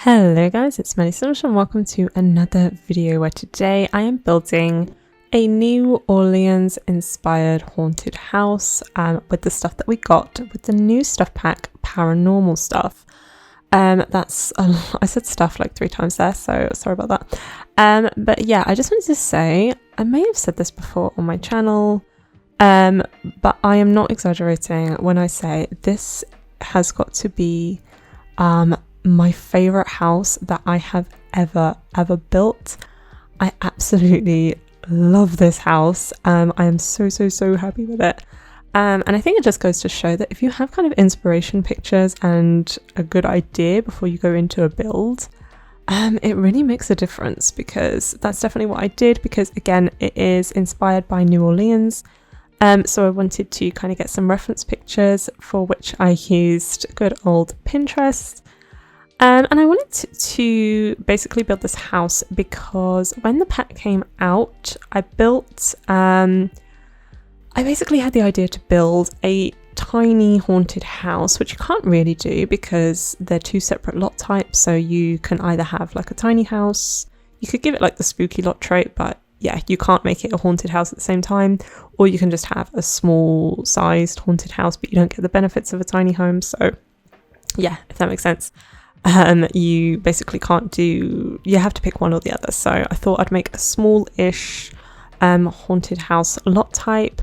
Hello guys, it's Melissa and welcome to another video where today I am building a New Orleans inspired haunted house with the stuff that we got with the new stuff pack, Paranormal stuff. I said stuff like 3 times there, so sorry about that. But yeah, I just wanted to say, I may have said this before on my channel, but I am not exaggerating when I say this has got to be my favorite house that I have ever built. I absolutely love this house. I am so happy with it. And I think it just goes to show that if you have kind of inspiration pictures and a good idea before you go into a build, it really makes a difference, because that's definitely what I did, because again, it is inspired by New Orleans. So I wanted to kind of get some reference pictures, for which I used good old Pinterest. And I wanted to basically build this house because when the pack came out, I basically had the idea to build a tiny haunted house, which you can't really do because they're 2 separate lot types. So you can either have like a tiny house, you could give it like the spooky lot trait, but yeah, you can't make it a haunted house at the same time, or you can just have a small sized haunted house, but you don't get the benefits of a tiny home. So yeah, if that makes sense. You basically you have to pick one or the other. So I thought I'd make a small-ish haunted house lot type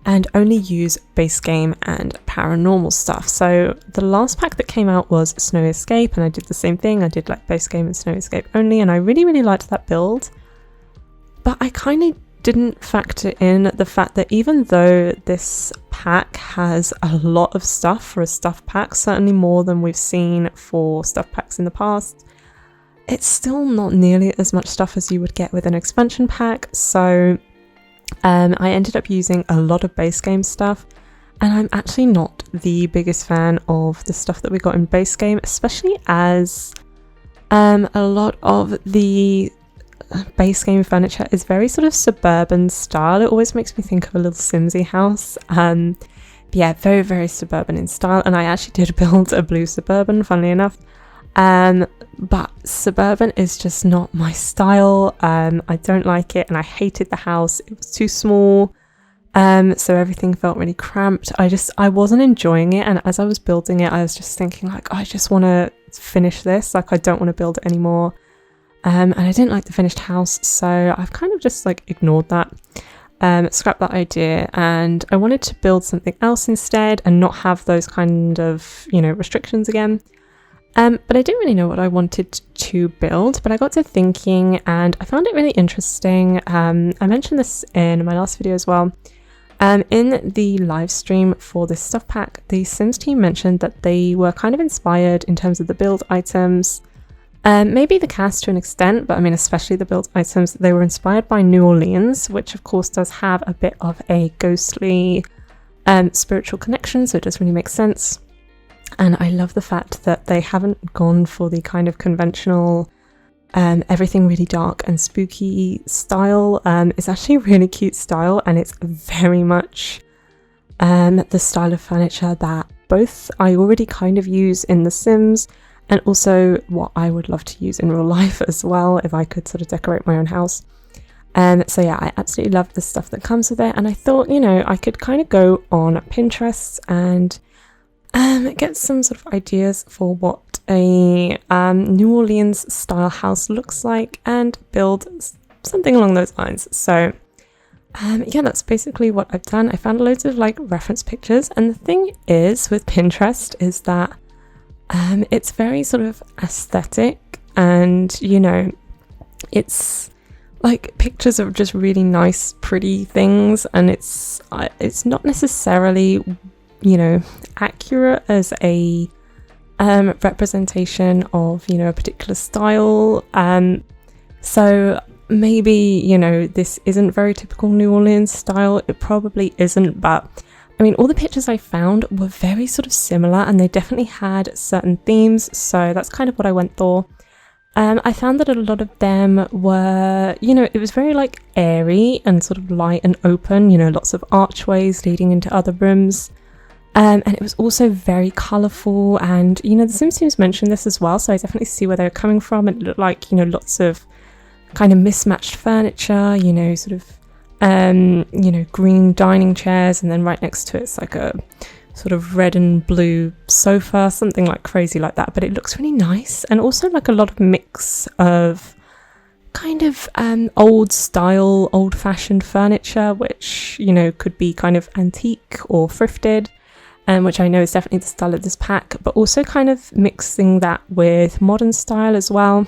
and only use base game and paranormal stuff. So the last pack that came out was Snow Escape, and I did the same thing. I did like base game and Snow Escape only, and I really liked that build. But I kind of didn't factor in the fact that even though this pack has a lot of stuff for a stuff pack, certainly more than we've seen for stuff packs in the past, it's still not nearly as much stuff as you would get with an expansion pack. So I ended up using a lot of base game stuff, and I'm actually not the biggest fan of the stuff that we got in base game, especially as a lot of the base game furniture is very sort of suburban style. It always makes me think of a little Simsy house. Yeah, very suburban in style, and I actually did build a blue Suburban, funnily enough. But suburban is just not my style. I don't like it, and I hated the house. It was too small, so everything felt really cramped. I wasn't enjoying it, and as I was building it, I was just thinking like, I just want to finish this. Like, I don't want to build it anymore. And I didn't like the finished house, so I've kind of just like ignored that, scrapped that idea, and I wanted to build something else instead and not have those kind of, restrictions again. But I didn't really know what I wanted to build, but I got to thinking and I found it really interesting. I mentioned this in my last video as well. In the live stream for this stuff pack, the Sims team mentioned that they were kind of inspired in terms of the build items. Maybe the cast to an extent, but I mean especially the build items. They were inspired by New Orleans, which of course does have a bit of a ghostly spiritual connection, so it does really make sense. And I love the fact that they haven't gone for the kind of conventional everything really dark and spooky style. It's actually a really cute style, and it's very much the style of furniture that both I already kind of use in The Sims, and also what I would love to use in real life as well, if I could sort of decorate my own house. So yeah, I absolutely love the stuff that comes with it, and I thought, I could kind of go on Pinterest and get some sort of ideas for what a New Orleans style house looks like and build something along those lines. So yeah, that's basically what I've done. I found loads of like reference pictures, and the thing is with Pinterest is that it's very sort of aesthetic, and it's like pictures of just really nice pretty things, and it's not necessarily accurate as a representation of a particular style. So maybe this isn't very typical New Orleans style. It probably isn't, but I mean, all the pictures I found were very sort of similar, and they definitely had certain themes, so that's kind of what I went for. I found that a lot of them were, it was very like airy and sort of light and open, lots of archways leading into other rooms. And it was also very colourful, and the Sims teams mentioned this as well, so I definitely see where they're coming from. It looked like lots of kind of mismatched furniture, sort of green dining chairs, and then right next to it's like a sort of red and blue sofa, something like crazy like that. But it looks really nice, and also like a lot of mix of kind of old style, old-fashioned furniture, which could be kind of antique or thrifted, which I know is definitely the style of this pack, but also kind of mixing that with modern style as well.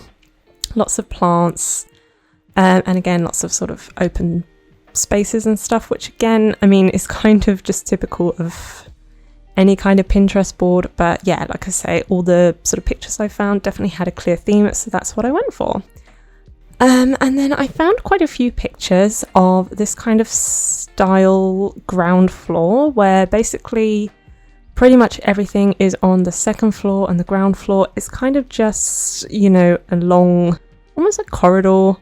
Lots of plants, and again lots of sort of open spaces and stuff, which again, I mean, is kind of just typical of any kind of Pinterest board. But yeah, like I say, all the sort of pictures I found definitely had a clear theme, so that's what I went for. And then I found quite a few pictures of this kind of style ground floor, where basically pretty much everything is on the second floor, and the ground floor is kind of just, a long, almost like corridor,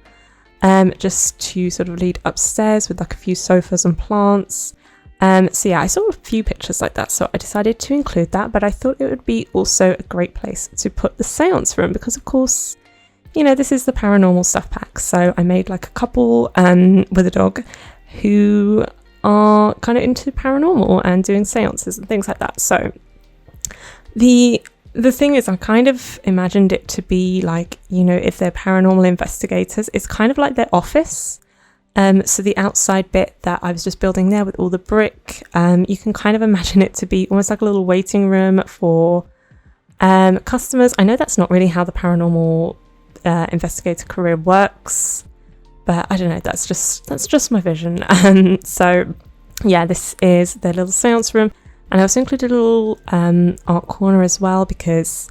just to sort of lead upstairs with like a few sofas and plants. So yeah, I saw a few pictures like that, so I decided to include that, but I thought it would be also a great place to put the seance room, because of course, this is the paranormal stuff pack. So I made like a couple with a dog who are kind of into paranormal and doing seances and things like that. So the thing is, I kind of imagined it to be like, if they're paranormal investigators, it's kind of like their office. So the outside bit that I was just building there with all the brick, you can kind of imagine it to be almost like a little waiting room for customers. I know that's not really how the paranormal investigator career works, but I don't know, that's just my vision. So yeah, this is their little seance room, and I also included a little art corner as well, because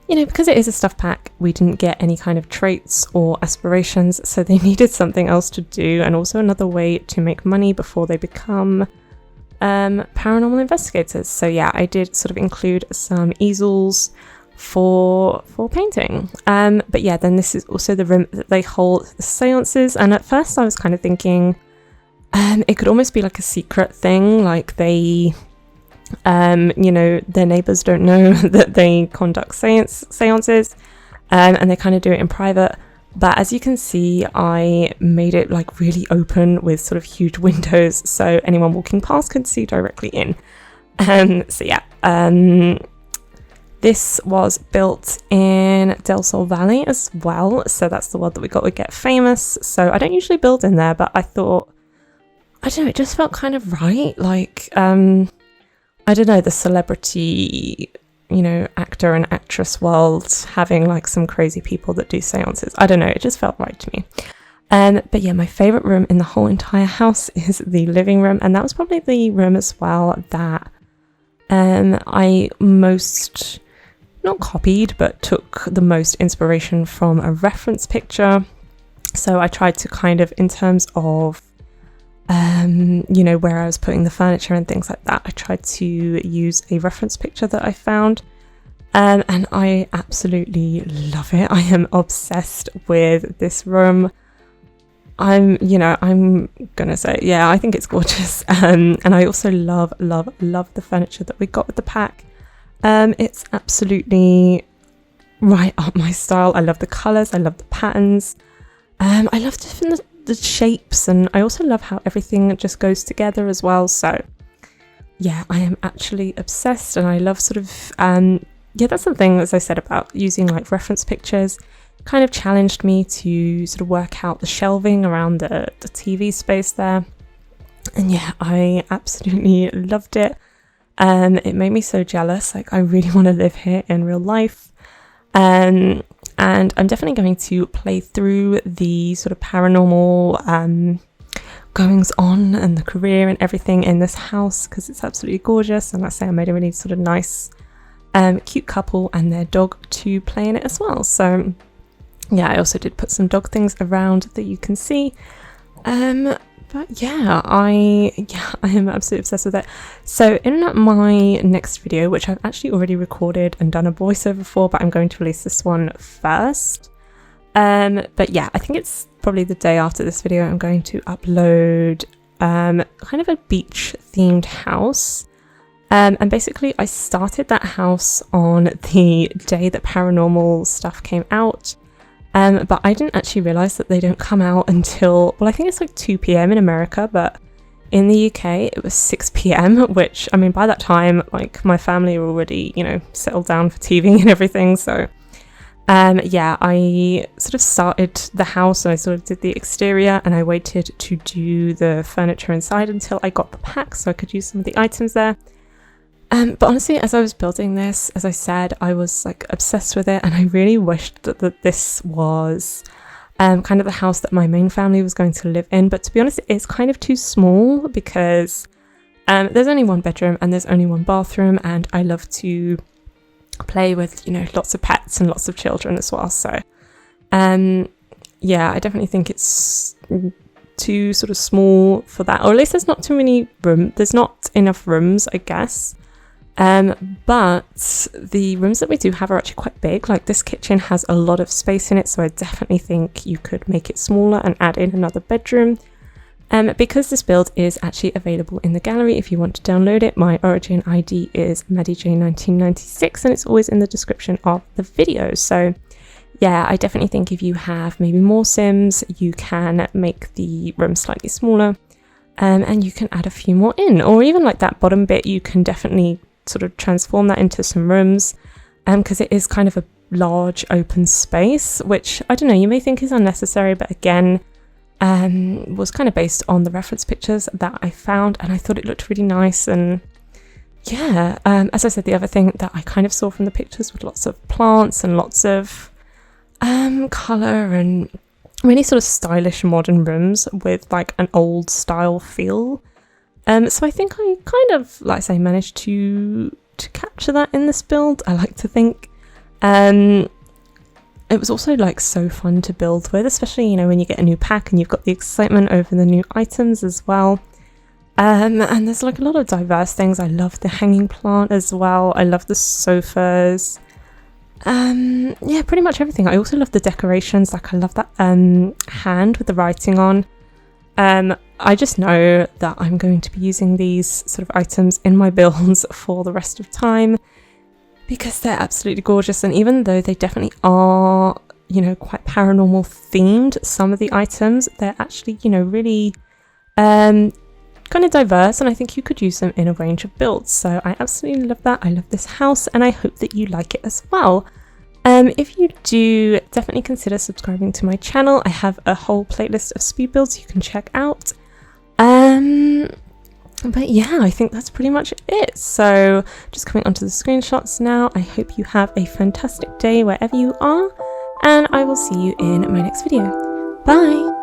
because it is a stuff pack, we didn't get any kind of traits or aspirations, so they needed something else to do, and also another way to make money before they become paranormal investigators. So yeah, I did sort of include some easels for painting, but yeah, then this is also the room that they hold the seances. And at first I was kind of thinking it could almost be like a secret thing, like they their neighbors don't know that they conduct seances, and they kind of do it in private. But as you can see, I made it like really open with sort of huge windows, so anyone walking past could see directly in. So yeah, this was built in Del Sol Valley as well, so that's the world that we got with Get Famous. So I don't usually build in there, but I thought, I don't know, it just felt kind of right. Like, I don't know, the celebrity, actor and actress world having like some crazy people that do seances. I don't know, it just felt right to me. But yeah, my favorite room in the whole entire house is the living room, and that was probably the room as well that I most, not copied, but took the most inspiration from a reference picture. So I tried to kind of, in terms of where I was putting the furniture and things like that, I tried to use a reference picture that I found, and I absolutely love it. I am obsessed with this room. I'm gonna say, yeah, I think it's gorgeous, and I also love the furniture that we got with the pack. It's absolutely right up my style. I love the colours, I love the patterns, I love the shapes, and I also love how everything just goes together as well. So yeah, I am actually obsessed, and I love sort of that's something, as I said, about using like reference pictures, kind of challenged me to sort of work out the shelving around the TV space there. And yeah, I absolutely loved it. It made me so jealous. Like, I really want to live here in real life. And I'm definitely going to play through the sort of paranormal goings on and the career and everything in this house, because it's absolutely gorgeous. And like I say, I made a really sort of nice, cute couple and their dog to play in it as well. So yeah, I also did put some dog things around that you can see. But yeah, I am absolutely obsessed with it. So in my next video, which I've actually already recorded and done a voiceover for, but I'm going to release this one first. But yeah, I think it's probably the day after this video, I'm going to upload kind of a beach themed house. And basically I started that house on the day that Paranormal stuff came out. But I didn't actually realise that they don't come out until, well, I think it's like 2 p.m. in America, but in the UK it was 6 p.m, which, I mean, by that time, like, my family were already, you know, settled down for TV and everything, so yeah, I sort of started the house and I sort of did the exterior, and I waited to do the furniture inside until I got the pack so I could use some of the items there. But honestly, as I was building this, as I said, I was like obsessed with it, and I really wished that this was kind of the house that my main family was going to live in. But to be honest, it's kind of too small because there's only one bedroom and there's only one bathroom, and I love to play with, you know, lots of pets and lots of children as well. So yeah, I definitely think it's too sort of small for that, or at least there's not too many rooms. There's not enough rooms, I guess. But the rooms that we do have are actually quite big. Like, this kitchen has a lot of space in it, so I definitely think you could make it smaller and add in another bedroom. Because this build is actually available in the gallery if you want to download it, my origin ID is MaddieJ1996, and it's always in the description of the video. So yeah, I definitely think if you have maybe more Sims, you can make the room slightly smaller, and you can add a few more in, or even like that bottom bit, you can definitely sort of transform that into some rooms, because it is kind of a large open space, which, I don't know, you may think is unnecessary, but again, was kind of based on the reference pictures that I found, and I thought it looked really nice. And yeah, as I said, the other thing that I kind of saw from the pictures was lots of plants and lots of colour and really sort of stylish modern rooms with like an old style feel. So I think I kind of, like I say, managed to capture that in this build, I like to think. It was also like so fun to build with, especially, you know, when you get a new pack and you've got the excitement over the new items as well. And there's like a lot of diverse things. I love the hanging plant as well. I love the sofas. Yeah, pretty much everything. I also love the decorations. Like, I love that hand with the writing on. I just know that I'm going to be using these sort of items in my builds for the rest of time, because they're absolutely gorgeous. And even though they definitely are, you know, quite paranormal themed, some of the items, they're actually, you know, really kind of diverse, and I think you could use them in a range of builds. So I absolutely love that. I love this house, and I hope that you like it as well. If you do, definitely consider subscribing to my channel. I have a whole playlist of speed builds you can check out. But yeah, I think that's pretty much it. So just coming onto the screenshots now. I hope you have a fantastic day wherever you are, and I will see you in my next video. Bye!